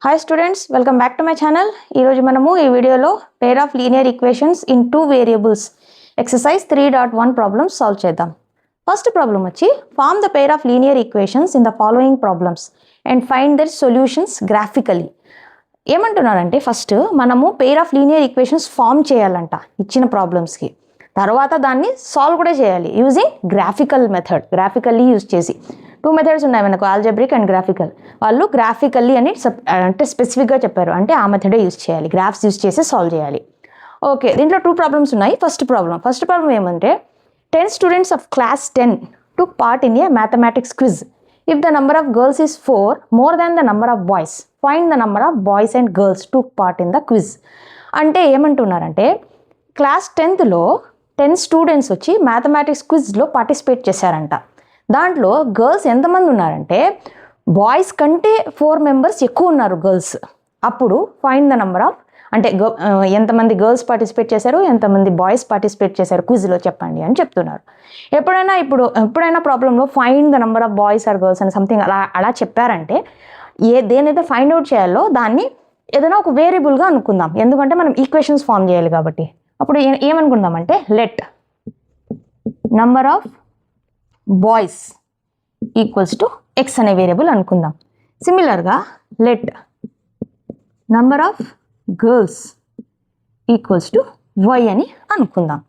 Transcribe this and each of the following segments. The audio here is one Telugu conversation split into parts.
Hi students, welcome back to my channel. ఈ రోజు మనము ఈ వీడియోలో pair of linear equations in two variables exercise 3.1 problems solve చేద్దాం. ఫస్ట్ ప్రాబ్లం వచ్చి form the pair of linear equations in the following problems and find their solutions graphically. ఏమంటున్నారంటే ఫస్ట్ మనము pair of linear equations form చేయాలంట ఇచ్చిన ప్రాబ్లమ్స్కి. తర్వాత దాన్ని సాల్వ్ కూడా చేయాలి using graphical method, graphically use చేసి. టూ మెథడ్స్ ఉన్నాయి మనకు, ఆల్జెబ్రిక్ అండ్ గ్రాఫికల్. వాళ్ళు గ్రాఫికల్లీ అని అంటే స్పెసిఫిక్గా చెప్పారు, అంటే ఆ మెథడే యూజ్ చేయాలి, గ్రాఫ్స్ యూజ్ చేసి సాల్వ్ చేయాలి. ఓకే, దీంట్లో టూ ప్రాబ్లమ్స్ ఉన్నాయి. ఫస్ట్ ప్రాబ్లం ఏమంటే 10 students of class 10 took part in a mathematics quiz. If the number of girls is 4 more than the number of boys, find the number of boys and girls took part in the quiz. అంటే ఏమంటున్నారంటే క్లాస్ 10thలో 10 స్టూడెంట్స్ వచ్చి మ్యాథమెటిక్స్ క్విజ్లో పార్టిసిపేట్ చేశారంట. దాంట్లో గర్ల్స్ ఎంతమంది ఉన్నారంటే బాయ్స్ కంటే 4 members ఎక్కువ ఉన్నారు గర్ల్స్. అప్పుడు ఫైండ్ ద నెంబర్ ఆఫ్, అంటే ఎంతమంది గర్ల్స్ పార్టిసిపేట్ చేశారు, ఎంతమంది బాయ్స్ పార్టిసిపేట్ చేశారు క్విజ్లో చెప్పండి అని చెప్తున్నారు. ఎప్పుడైనా ప్రాబ్లంలో find the number of boys or girls అని సంథింగ్ అలా చెప్పారంటే దేనైతే ఫైండ్ అవుట్ చేయాలో దాన్ని ఏదైనా ఒక వేరియబుల్గా అనుకుందాం, ఎందుకంటే మనం ఈక్వేషన్స్ ఫామ్ చేయాలి కాబట్టి. అప్పుడు ఏమనుకుందామంటే let number of boys equals to X అనే వేరియబుల్ అనుకుందాం. సిమిలర్గా let number of girls equals to Y అని అనుకుందాం.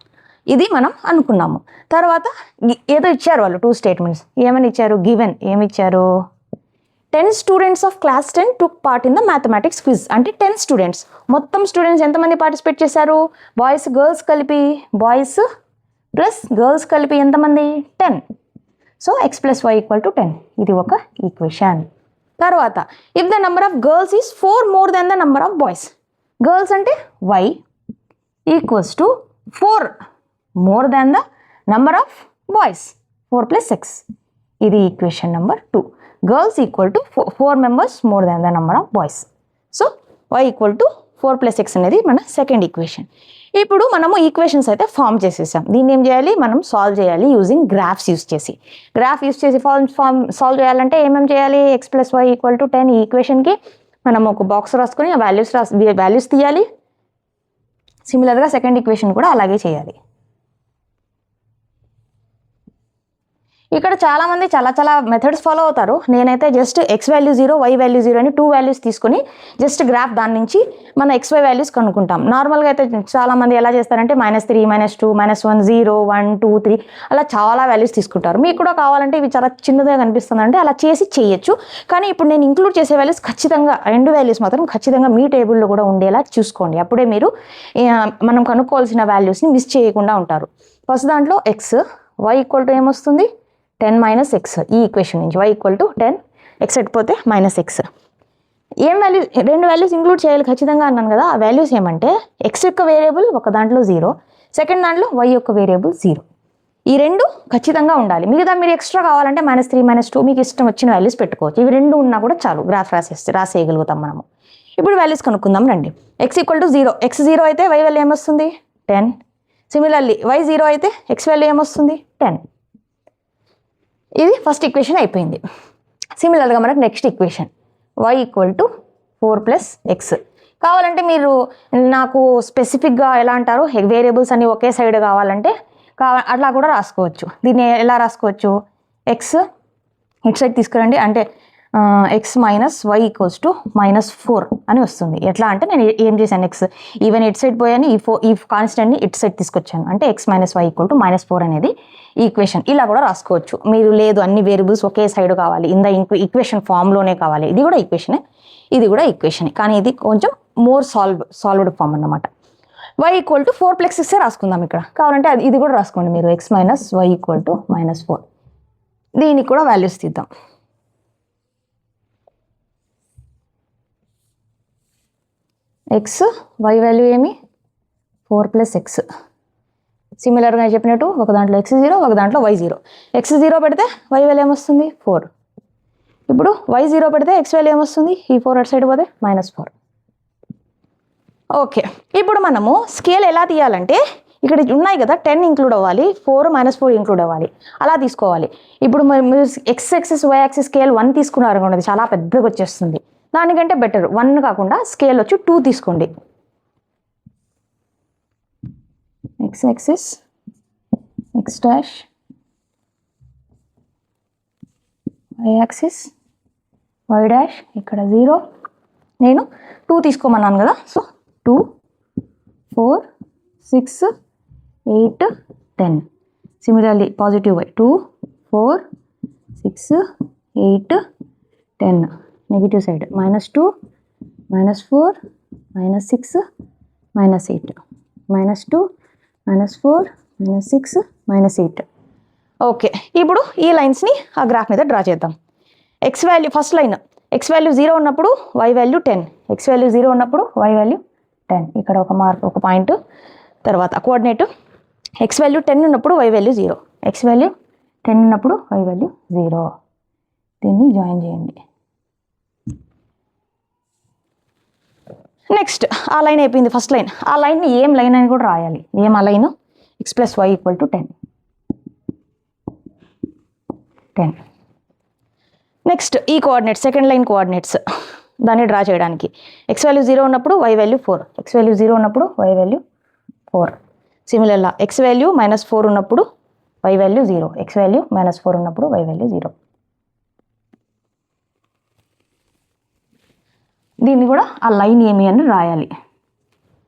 ఇది మనం అనుకున్నాము. తర్వాత ఏదో ఇచ్చారు వాళ్ళు 2 statements. ఏమని ఇచ్చారు? Given ఏమిచ్చారు? 10 students of class 10 took part in the mathematics quiz. అంటే 10 students, మొత్తం స్టూడెంట్స్ ఎంతమంది పార్టిసిపేట్ చేశారు? బాయ్స్ గర్ల్స్ కలిపి, బాయ్స్ ప్లస్ గర్ల్స్ కలిపి ఎంతమంది? 10. So X plus why equal to 10. ఇది ఒక ఈక్వేషన్. తర్వాత if the number of girls is 4 more than the number of boys, girls అంటే Y equals to 4 more than the number of boys, 4 plus 6. ఇది equation number 2. Girls equal to 4 members more than the number of boys. So y equal to 4 plus 6 అనేది మన సెకండ్ ఈక్వేషన్. ఇప్పుడు మనము ఈక్వేషన్స్ అయితే ఫామ్ చేసేసాం. దీన్ని ఏం చేయాలి? మనం సాల్వ్ చేయాలి యూజింగ్ గ్రాఫ్స్ యూజ్ చేసి. గ్రాఫ్ యూజ్ చేసి సాల్వ్ చేయాలంటే ఏమేమి చేయాలి? X plus why equal to 10 ఈ ఈక్వేషన్కి మనం ఒక బాక్స్ రాసుకొని ఆ వాల్యూస్ తీయాలి. సిమిలర్గా సెకండ్ ఈక్వేషన్ కూడా అలాగే చేయాలి. ఇక్కడ చాలామంది చాలా మెథడ్స్ ఫాలో అవుతారు. నేనైతే just x value 0 y value 0 అని 2 values తీసుకొని జస్ట్ గ్రాఫ్ దాని నుంచి మన XY వాల్యూస్ కనుక్కుంటాం. నార్మల్గా అయితే చాలామంది ఎలా చేస్తారంటే -3 -2 -1 0 1 2 3 అలా చాలా వాల్యూస్ తీసుకుంటారు. మీకు కూడా కావాలంటే ఇవి చాలా చిన్నదిగా కనిపిస్తుంది అంటే అలా చేసి చేయొచ్చు. కానీ ఇప్పుడు నేను ఇంక్లూడ్ చేసే వాల్యూస్ ఖచ్చితంగా 2 values మాత్రం ఖచ్చితంగా మీ టేబుల్లో కూడా ఉండేలా చూసుకోండి. అప్పుడే మీరు మనం కనుక్కోవాల్సిన వాల్యూస్ని మిస్ చేయకుండా ఉంటారు. ఫస్ట్ దాంట్లో ఎక్స్, వై ఈక్వల్ టు ఏమొస్తుంది? 10 - x. ఈ ఈక్వేషన్ నుంచి y equal to 10, x ఎట్టిపోతే -x. ఏం వాల్యూ? 2 values ఇంక్లూడ్ చేయాలి ఖచ్చితంగా అన్నాను కదా. ఆ వాల్యూస్ ఏమంటే x యొక్క వేరియబుల్ ఒక దాంట్లో 0, సెకండ్ దాంట్లో y యొక్క వేరియబుల్ 0. ఈ రెండు ఖచ్చితంగా ఉండాలి. మిగతా మీరు ఎక్స్ట్రా కావాలంటే -3 -2 మీకు ఇష్టం వచ్చిన వాల్యూస్ పెట్టుకోవచ్చు. ఇవి రెండు ఉన్నా కూడా చాలు, గ్రాఫ్ రాసేయగలుగుతాం మనము. ఇప్పుడు వాల్యూస్ కనుక్కుందాం రండి. x ఈక్వల్ టు 0, x 0 అయితే y వాల్యూ ఏమొస్తుంది? 10. సిమిలర్లీ y 0 అయితే x వాల్యూ ఏమొస్తుంది? 10. ఇది ఫస్ట్ ఈక్వేషన్ అయిపోయింది. సిమిలర్గా మనకు next equation y equal to 4 plus x. కావాలంటే మీరు నాకు స్పెసిఫిక్గా ఎలా అంటారు, వేరియబుల్స్ అన్ని ఒకే సైడ్ కావాలంటే అట్లా కూడా రాసుకోవచ్చు. దీన్ని ఎలా రాసుకోవచ్చు? ఎక్స్ ఇటు సైడ్ తీసుకురండి, అంటే x - y ఈక్వల్స్ టు -4 అని వస్తుంది. ఎట్లా అంటే నేను ఏం చేశాను, ఎక్స్ ఈవెన్ ఇటు సైడ్ పోయాను, ఈ కాన్స్టెంట్ని ఇటు సైడ్ తీసుకొచ్చాను, అంటే x - y ఈక్వల్ టు -4 అనేది ఈక్వేషన్. ఇలా కూడా రాసుకోవచ్చు. మీరు లేదు అన్ని వేరియబుల్స్ ఒకే సైడ్ కావాలి, ఈక్వేషన్ ఫామ్లోనే కావాలి, ఇది కూడా ఈక్వేషనే, ఇది కూడా ఈక్వేషనే, కానీ ఇది కొంచెం మోర్ సాల్వ్డ్ ఫామ్ అన్నమాట. y ఈక్వల్ టు 4 plus 6 రాసుకుందాం ఇక్కడ. కావాలంటే ఇది కూడా రాసుకోండి మీరు, x - y ఈక్వల్ టు -4. దీనికి కూడా వాల్యూస్ తీద్దాం. ఎక్స్, వై వాల్యూ ఏమి? 4 plus x. సిమిలర్గా చెప్పినట్టు ఒక దాంట్లో x 0 ఒక దాంట్లో y 0. x 0 పెడితే y వాల్యూ ఏమొస్తుంది? 4. ఇప్పుడు y 0 పెడితే x వాల్యూ ఏమొస్తుంది? ఈ 4 అటు సైడ్ పోతే -4. ఓకే, ఇప్పుడు మనము స్కేల్ ఎలా తీయాలంటే ఇక్కడ ఉన్నాయి కదా 10 ఇంక్లూడ్ అవ్వాలి, 4 - 4 ఇంక్లూడ్ అవ్వాలి, అలా తీసుకోవాలి. ఇప్పుడు మీరు x axis y axis scale 1 తీసుకున్నారు అనుకోండి, చాలా పెద్దగా వచ్చేస్తుంది. దానికంటే బెటర్ 1 కాకుండా స్కేల్ వచ్చి 2 తీసుకోండి. x axis x dash, y axis y dash, ఇక్కడ 0. నేను 2 తీసుకోమన్నాను కదా, so 2, 4, 6, 8, 10. Similarly positive y 2, 4, 6, 8, 10. Negative side -2, -4, -6, -8, -2, -4, -6, -8. Okay, ఇప్పుడు ఈ లైన్స్ని ఆ గ్రాఫ్ మీద డ్రా చేద్దాం. X value first line x value 0 ఉన్నప్పుడు y వాల్యూ 10, x వాల్యూ 0 ఉన్నప్పుడు y వాల్యూ 10. ఇక్కడ ఒక మార్క్, ఒక పాయింట్. తర్వాత కోఆర్డినేట్ x వాల్యూ 10 ఉన్నప్పుడు y వాల్యూ 0, x వాల్యూ 10 ఉన్నప్పుడు y వాల్యూ 0. దీన్ని జాయిన్ చేయండి. నెక్స్ట్ ఆ లైన్ అయిపోయింది ఫస్ట్ లైన్. ఆ లైన్ని ఏం లైన్ అని కూడా రాయాలి. ఏం ఆ లైన్? x + y = 10. నెక్స్ట్ ఈ కోఆర్డినేట్స్, సెకండ్ లైన్ కోఆర్డినేట్స్, దాన్ని డ్రా చేయడానికి x వాల్యూ 0 ఉన్నప్పుడు y వాల్యూ 4, x వాల్యూ 0 ఉన్నప్పుడు y వాల్యూ 4. సిమిలర్గా x వాల్యూ -4 ఉన్నప్పుడు y వాల్యూ 0, x వాల్యూ -4 ఉన్నప్పుడు y వాల్యూ 0. దీన్ని కూడా ఆ లైన్ ఏమి అని రాయాలి.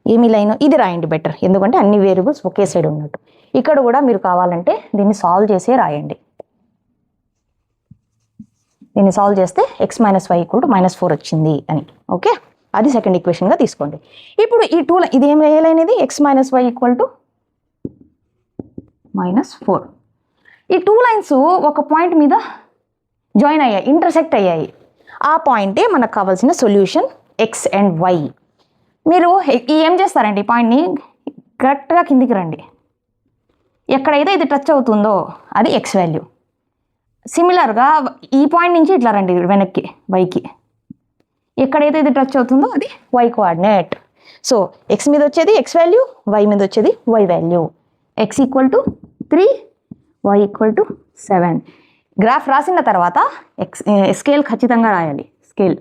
ఏమి లైన్? ఇది రాయండి బెటర్, ఎందుకంటే అన్ని వేరియబుల్స్ ఒకే సైడ్ ఉన్నట్టు. ఇక్కడ కూడా మీరు కావాలంటే దీన్ని సాల్వ్ చేసే రాయండి. దీన్ని సాల్వ్ చేస్తే x - y = -4 వచ్చింది అని. ఓకే, అది సెకండ్ ఈక్వేషన్గా తీసుకోండి. ఇప్పుడు ఈ 2 ఇది ఏం ఏ లైన్? ఇది x - y = -4. ఈ 2 లైన్స్ ఒక పాయింట్ మీద జాయిన్ అయ్యాయి, ఇంటర్సెక్ట్ అయ్యాయి. ఆ పాయింటే మనకు కావాల్సిన సొల్యూషన్ x అండ్ y. మీరు ఏం చేస్తారండి? ఈ పాయింట్ని కరెక్ట్గా కిందికి రండి. ఎక్కడైతే ఇది టచ్ అవుతుందో అది x వాల్యూ. సిమిలర్గా ఈ పాయింట్ నుంచి ఇట్లా రండి వెనక్కి వైకి. ఎక్కడైతే ఇది టచ్ అవుతుందో అది y కోఆర్డినేట్. సో x మీద వచ్చేది x వాల్యూ, y మీద వచ్చేది y value. x = 3, y = 7. Graph రాసిన తర్వాత స్కేల్ ఖచ్చితంగా రాయాలి. స్కేల్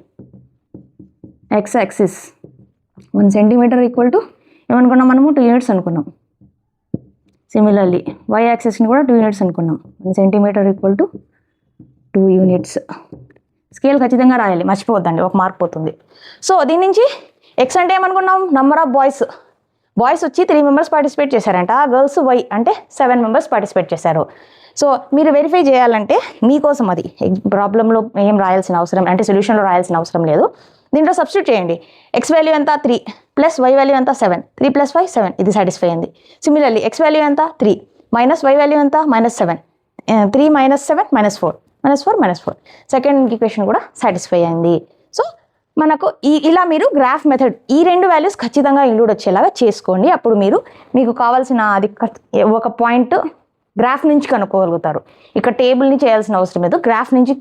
x యాక్సిస్ 1 సెంటీమీటర్ = ఏమనుకున్నాం మనము? 2 యూనిట్స్ అనుకున్నాం. సిమిలర్లీ y యాక్సిస్ని కూడా 2 యూనిట్స్ అనుకున్నాం. 1 సెంటీమీటర్ = 2 యూనిట్స్. స్కేల్ ఖచ్చితంగా రాయాలి, మర్చిపోవద్దండి, ఒక మార్క్ పోతుంది. సో దీని నుంచి x అంటే ఏమనుకున్నాం? నంబర్ ఆఫ్ బాయ్స్ వచ్చి 3 మెంబర్స్ పార్టిసిపేట్ చేశారంట. గర్ల్స్ y అంటే 7 మెంబర్స్ పార్టిసిపేట్ చేశారు. సో మీరు వెరిఫై చేయాలంటే మీకోసం అది ప్రాబ్లంలో ఏం రాయాల్సిన అవసరం, అంటే సొల్యూషన్లో రాయాల్సిన అవసరం లేదు. దీంట్లో సబ్స్టిట్యూట్ చేయండి. x వాల్యూ ఎంత? 3 + y వాల్యూ ఎంత? 7. 3 + 5 7. ఇది సాటిస్ఫై అయింది. సిమిలర్లీ x వాల్యూ ఎంత? 3 - y వాల్యూ ఎంత? -7. 3 - 7 -4, -4. సెకండ్ ఈక్వేషన్ కూడా సాటిస్ఫై అయింది. సో మనకు ఇలా మీరు గ్రాఫ్ మెథడ్ ఈ 2 వాల్యూస్ ఖచ్చితంగా ఇంక్లూడ్ వచ్చేలాగా చేసుకోండి. అప్పుడు మీకు కావాల్సిన అది ఒక పాయింట్ గ్రాఫ్ నుంచి కనుక్కోగలుగుతారు. ఇక్కడ టేబుల్ని చేయాల్సిన అవసరం లేదు, గ్రాఫ్ నుంచి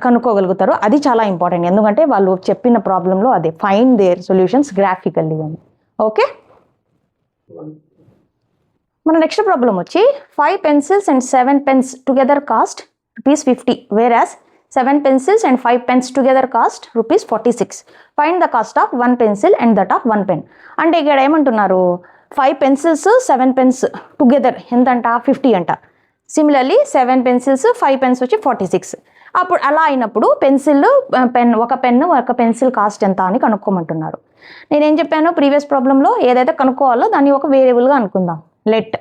కనుక్కోగలుగుతారు. అది చాలా ఇంపార్టెంట్, ఎందుకంటే వాళ్ళు చెప్పిన ప్రాబ్లంలో అదే ఫైండ్ దేర్ సొల్యూషన్స్ గ్రాఫికల్లీ అని. ఓకే, మన నెక్స్ట్ ప్రాబ్లం వచ్చి 5 pencils and 7 pens together cost ₹50, whereas 7 pencils and 5 pens together cost ₹46. Find the cost of 1 pencil and that of 1 pen. అంటే ఇక్కడ ఏమంటున్నారు? 5 pencils 7 pens టుగెదర్ ఎంతంట? 50 అంట. సిమిలర్లీ 7 pencils 5 pens వచ్చి 46. అప్పుడు అలా అయినప్పుడు ఒక పెన్ను ఒక పెన్సిల్ కాస్ట్ ఎంత అని కనుక్కోమంటున్నారు. నేనేం చెప్పాను ప్రీవియస్ ప్రాబ్లంలో? ఏదైతే కనుక్కోవాలో దాన్ని ఒక వేరియబుల్గా అనుకుందాం. Let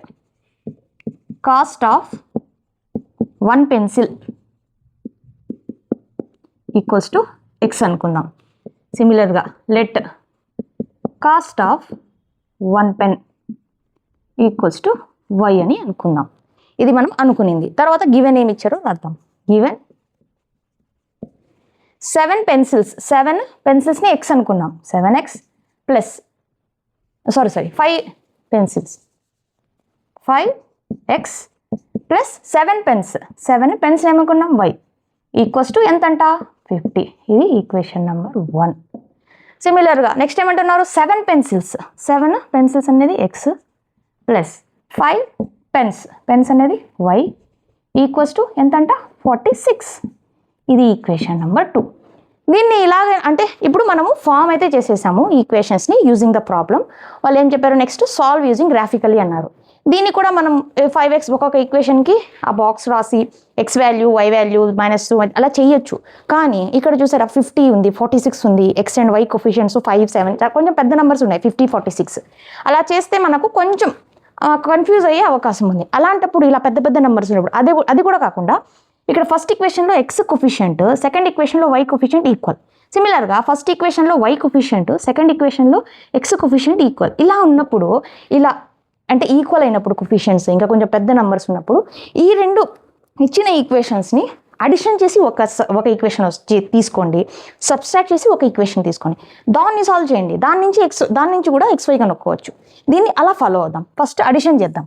cost of 1 pencil = x అనుకుందాం. సిమిలర్గా let cost of 1 pen = y అని అనుకుందాం. ఇది మనం అనుకునింది. తర్వాత గివెన్ ఏమి ఇచ్చారో రాద్దాం. గివెన్ 7 పెన్సిల్స్ని x అనుకున్నాం. 7x plus 5 pencils 5x plus 7 pens ఏమనుకున్నాం? y = ఎంతంట? 50. ఇది ఈక్వేషన్ నెంబర్ 1. సిమిలర్గా నెక్స్ట్ ఏమంటున్నారు? 7 pencils అనేది x ప్లస్ 5 pens అనేది y = ఎంతంట? 46. ఇది ఈక్వేషన్ నెంబర్ 2. దీన్ని ఇలాగే అంటే ఇప్పుడు మనము ఫామ్ అయితే చేసేసాము ఈక్వేషన్స్ని యూజింగ్ ద ప్రాబ్లం. వాళ్ళు ఏం చెప్పారు, నెక్స్ట్ సాల్వ్ యూజింగ్ గ్రాఫికలీ అన్నారు. దీన్ని కూడా మనం 5x ఒక్కొక్క ఈక్వేషన్కి ఆ బాక్స్ రాసి x వాల్యూ y వాల్యూ -2 అలా చేయొచ్చు. కానీ ఇక్కడ చూసారా 50 ఉంది, 46 ఉంది, x అండ్ y కొఫిషియన్స్ 5, 7 కొంచెం పెద్ద నెంబర్స్ ఉన్నాయి, 50, 46 అలా చేస్తే మనకు కొంచెం కన్ఫ్యూజ్ అయ్యే అవకాశం ఉంది. అలాంటప్పుడు ఇలా పెద్ద పెద్ద నెంబర్స్ ఉన్నప్పుడు అది కూడా కాకుండా ఇక్కడ ఫస్ట్ ఈక్వేషన్లో x కొఫిషియంట్, సెకండ్ ఈక్వేషన్లో y కొఫిషియంట్ ఈక్వల్. సిమిలర్గా ఫస్ట్ ఈక్వేషన్లో y కొఫిషియంట్, సెకండ్ ఈక్వేషన్లో x కొఫిషియంట్ ఈక్వల్. ఇలా ఉన్నప్పుడు ఇలా అంటే ఈక్వల్ అయినప్పుడు కొఫిషియన్స్ ఇంకా కొంచెం పెద్ద నెంబర్స్ ఉన్నప్పుడు ఈ రెండు ఇచ్చిన ఈక్వేషన్స్ని అడిషన్ చేసి ఒక ఈక్వేషన్ తీసుకోండి, సబ్స్ట్రాక్ట్ చేసి ఒక ఈక్వేషన్ తీసుకోండి, దాన్ని సాల్వ్ చేయండి. దాని నుంచి కూడా xy కనుక్కోవచ్చు. దీన్ని అలా ఫాలో అవుదాం. ఫస్ట్ అడిషన్ చేద్దాం.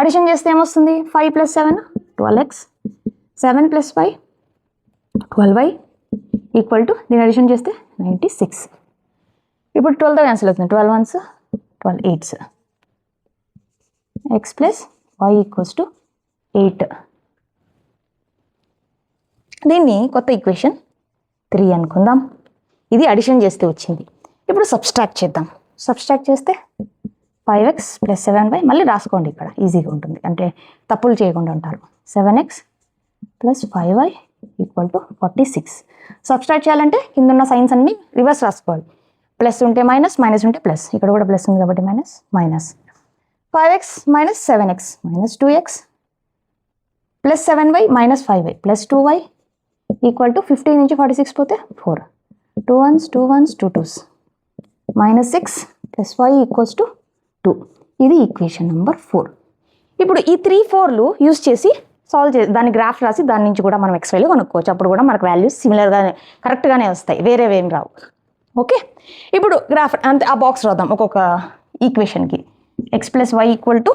అడిషన్ చేస్తే ఏమొస్తుంది, 5 + 7 12x, 7 + 5 12y ఈక్వల్ టు దీని అడిషన్ చేస్తే 96. ఇప్పుడు 12తో క్యాన్సిల్ అవుతుంది, 12 1s 12 8s, x + y = 8. దీన్ని కొత్త ఈక్వేషన్ 3 అనుకుందాం. ఇది అడిషన్ చేస్తే వచ్చింది. ఇప్పుడు సబ్స్ట్రాక్ట్ చేద్దాం. సబ్స్ట్రాక్ట్ చేస్తే 5x + 7y మళ్ళీ రాసుకోండి, ఇక్కడ ఈజీగా ఉంటుంది అంటే తప్పులు చేయకుండా ఉంటారు. 7x + 5y = 46. సబ్స్ట్రాక్ట్ చేయాలంటే కింద సైన్స్ అన్ని రివర్స్ రాసుకోవాలి. ప్లస్ ఉంటే మైనస్, మైనస్ ఉంటే ప్లస్. ఇక్కడ కూడా ప్లస్ ఉంది కాబట్టి minus minus. 5x - 7x - 2x + 7y - 5y + 2y = 15 నుంచి 46 పోతే 4. 2 1s 2 1s 2 2s -6 + y = 2. ఇది ఈక్వేషన్ నెంబర్ 4. ఇప్పుడు ఈ 3, 4లు యూజ్ చేసి సాల్వ్ దాని గ్రాఫ్ రాసి దాని నుంచి కూడా మనం xyలో కనుక్కోవచ్చు. అప్పుడు కూడా మనకు వాల్యూస్ సిమిలర్గానే కరెక్ట్గానే వస్తాయి, వేరేవేం రావు. ఓకే, ఇప్పుడు గ్రాఫ్ అంతే ఆ బాక్స్ రాద్దాం. ఒక్కొక్క ఈక్వేషన్కి x + y =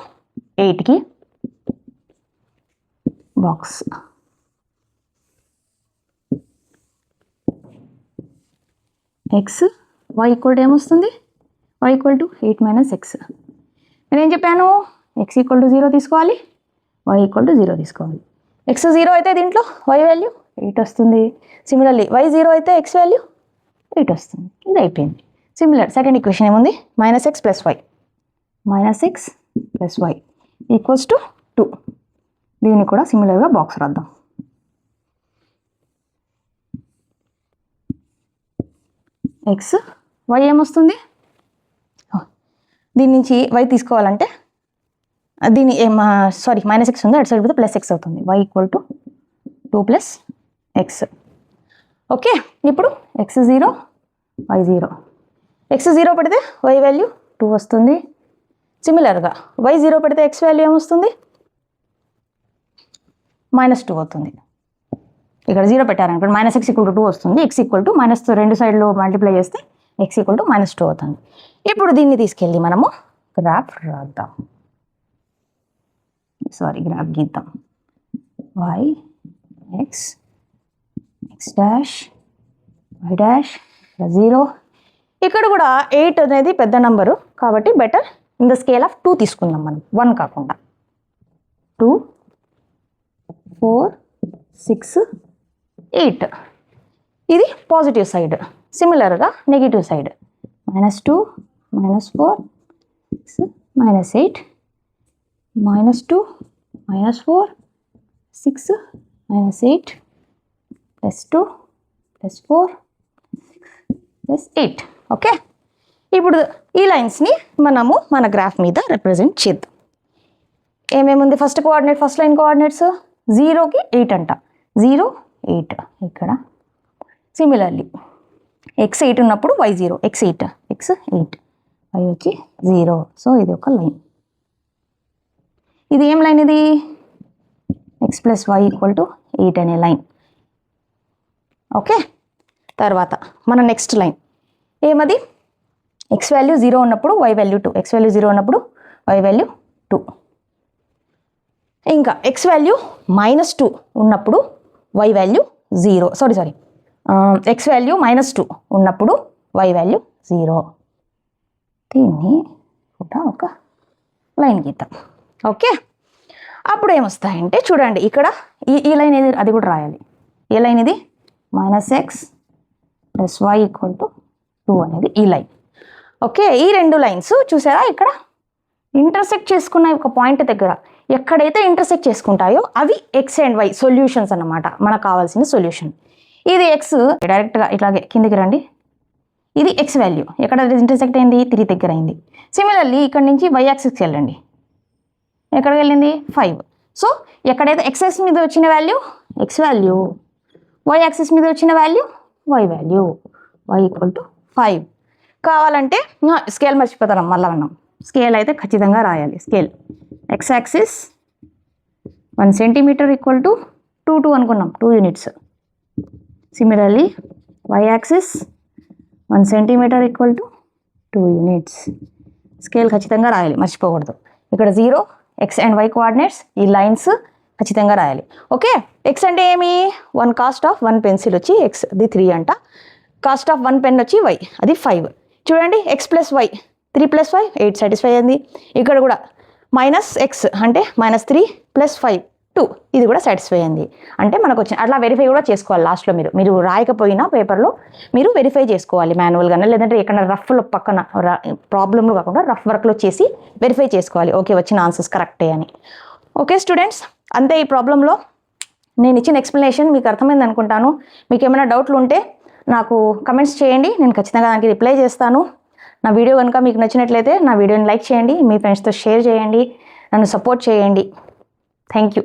8కి బాక్స్, x y = ఏమొస్తుంది, y = 8 - x. నేనేం చెప్పాను, x = 0 తీసుకోవాలి, y = 0 తీసుకోవాలి. x 0 అయితే దీంట్లో y వాల్యూ 8 వస్తుంది. సిమిలర్లీ y 0 అయితే x వాల్యూ 8 వస్తుంది. ఇది అయిపోయింది. సిమిలర్ సెకండ్ ఈక్వేషన్ ఏముంది, -x + y -x + y = 2. దీన్ని కూడా సిమిలర్గా బాక్స్ రాద్దాం. x y ఏమొస్తుంది, దీని నుంచి y తీసుకోవాలంటే దీన్ని -x ఉంది, అటు సైడ్ పోతే +x అవుతుంది. y = 2 + x. ఓకే, ఇప్పుడు x 0 y 0. x 0 పెడితే y వాల్యూ 2 వస్తుంది. సిమిలర్గా y 0 పెడితే x వాల్యూ ఏమొస్తుంది, -2 అవుతుంది. ఇక్కడ 0 పెట్టారనుకోండి -x = 2 వస్తుంది. x = రెండు సైడ్లు మల్టిప్లై చేస్తే x = -2 అవుతుంది. ఇప్పుడు దీన్ని తీసుకెళ్ళి మనము గ్రాఫ్ రాద్దాం, గ్రాఫ్ గీద్దాం. y x x dash y dash 0. ఇక్కడ కూడా 8 అనేది పెద్ద నెంబరు కాబట్టి better in the scale of 2 తీసుకుందాం మనం, 1 కాకుండా. 2 4 6 8. ఇది పాజిటివ్ సైడ్. సిమిలర్గా నెగిటివ్ సైడ్ -2 -4 6 -8 -2 -4 6 -8 +2 +4 +8. ఓకే, ఇప్పుడు ఈ లైన్స్ని మనము మన గ్రాఫ్ మీద రిప్రజెంట్ చేద్దాం. ఏమేముంది, first coordinate, first line coordinates 0కి 8 అంట, 0 8. ఇక్కడ సిమిలర్లీ x 8 ఉన్నప్పుడు y 0, x 8 y వచ్చి 0. సో ఇది ఒక లైన్. ఇది ఏం లైన్, ఇది x + y = 8 అనే లైన్. ఓకే, తర్వాత మన నెక్స్ట్ లైన్ ఏమది, x వాల్యూ 0 ఉన్నప్పుడు y వాల్యూ 2, x వాల్యూ 0 ఉన్నప్పుడు y వాల్యూ 2. ఇంకా x వాల్యూ -2 ఉన్నప్పుడు y వాల్యూ 0, x వాల్యూ -2 ఉన్నప్పుడు y వాల్యూ 0. దీన్ని కూడా ఒక లైన్ గీద్దాం. ఓకే, అప్పుడు ఏమొస్తాయంటే చూడండి, ఇక్కడ ఈ లైన్ ఏది అది కూడా రాయాలి. ఏ లైన్ ఇది, -x plus why equal to 2 అనేది ఈ లైన్. ఓకే, ఈ రెండు లైన్స్ చూసారా ఇక్కడ ఇంటర్సెక్ట్ చేసుకున్న ఒక పాయింట్ దగ్గర ఎక్కడైతే ఇంటర్సెక్ట్ చేసుకుంటాయో అవి ఎక్స్ అండ్ వై సొల్యూషన్స్ అన్నమాట, మనకు కావాల్సిన సొల్యూషన్. ఇది ఎక్స్ డైరెక్ట్గా ఇట్లాగే కిందికి రండి, ఇది ఎక్స్ వాల్యూ ఎక్కడ ఇంటర్సెక్ట్ అయింది 3 దగ్గర అయింది. సిమిలర్లీ ఇక్కడ నుంచి వై యాక్సిస్కి వెళ్ళండి, ఎక్కడికి వెళ్ళింది 5. సో ఎక్కడైతే ఎక్సెస్ మీద వచ్చిన value x value, y axis మీద వచ్చిన value y value, y equal to 5. కావాలంటే స్కేల్ మర్చిపోతాం, మళ్ళీ మనం స్కేల్ అయితే ఖచ్చితంగా రాయాలి. Scale x axis 1 centimetre equal to 2 అనుకున్నాం, 2 units. Similarly y axis 1 centimetre equal to 2 units. Scale ఖచ్చితంగా రాయాలి, మర్చిపోకూడదు. ఇక్కడ 0 ఎక్స్ అండ్ వై కోఆర్డినేట్స్, ఈ లైన్స్ ఖచ్చితంగా రాయాలి. ఓకే, ఎక్స్ అంటే ఏమి 1 కాస్ట్ ఆఫ్ 1 పెన్సిల్ వచ్చి ఎక్స్, అది 3 అంట. కాస్ట్ ఆఫ్ 1 పెన్ వచ్చి వై, అది 5. చూడండి ఎక్స్ ప్లస్ వై 3 + 5 8 సాటిస్ఫై అయింది. ఇక్కడ కూడా మైనస్ ఎక్స్ అంటే -3 + 5 2, ఇది కూడా సాటిస్ఫై అయింది. అంటే మనకు వచ్చిన అట్లా వెరిఫై కూడా చేసుకోవాలి లాస్ట్లో. మీరు రాయకపోయినా పేపర్లో మీరు వెరిఫై చేసుకోవాలి మాన్యువల్గానే, లేదంటే ఎక్కడ రఫ్లో పక్కన ప్రాబ్లంలో కాకుండా రఫ్ వర్క్లో చేసి వెరిఫై చేసుకోవాలి. ఓకే, వచ్చిన ఆన్సర్స్ కరెక్టే అని. ఓకే స్టూడెంట్స్, అంతే ఈ ప్రాబ్లంలో నేను ఇచ్చిన ఎక్స్ప్లెనేషన్ మీకు అర్థమైంది అనుకుంటాను. మీకు ఏమైనా డౌట్లు ఉంటే నాకు కమెంట్స్ చేయండి, నేను ఖచ్చితంగా దానికి రిప్లై చేస్తాను. నా వీడియో కనుక మీకు నచ్చినట్లయితే నా వీడియోని లైక్ చేయండి, మీ ఫ్రెండ్స్తో షేర్ చేయండి, నన్ను సపోర్ట్ చేయండి. Thank you.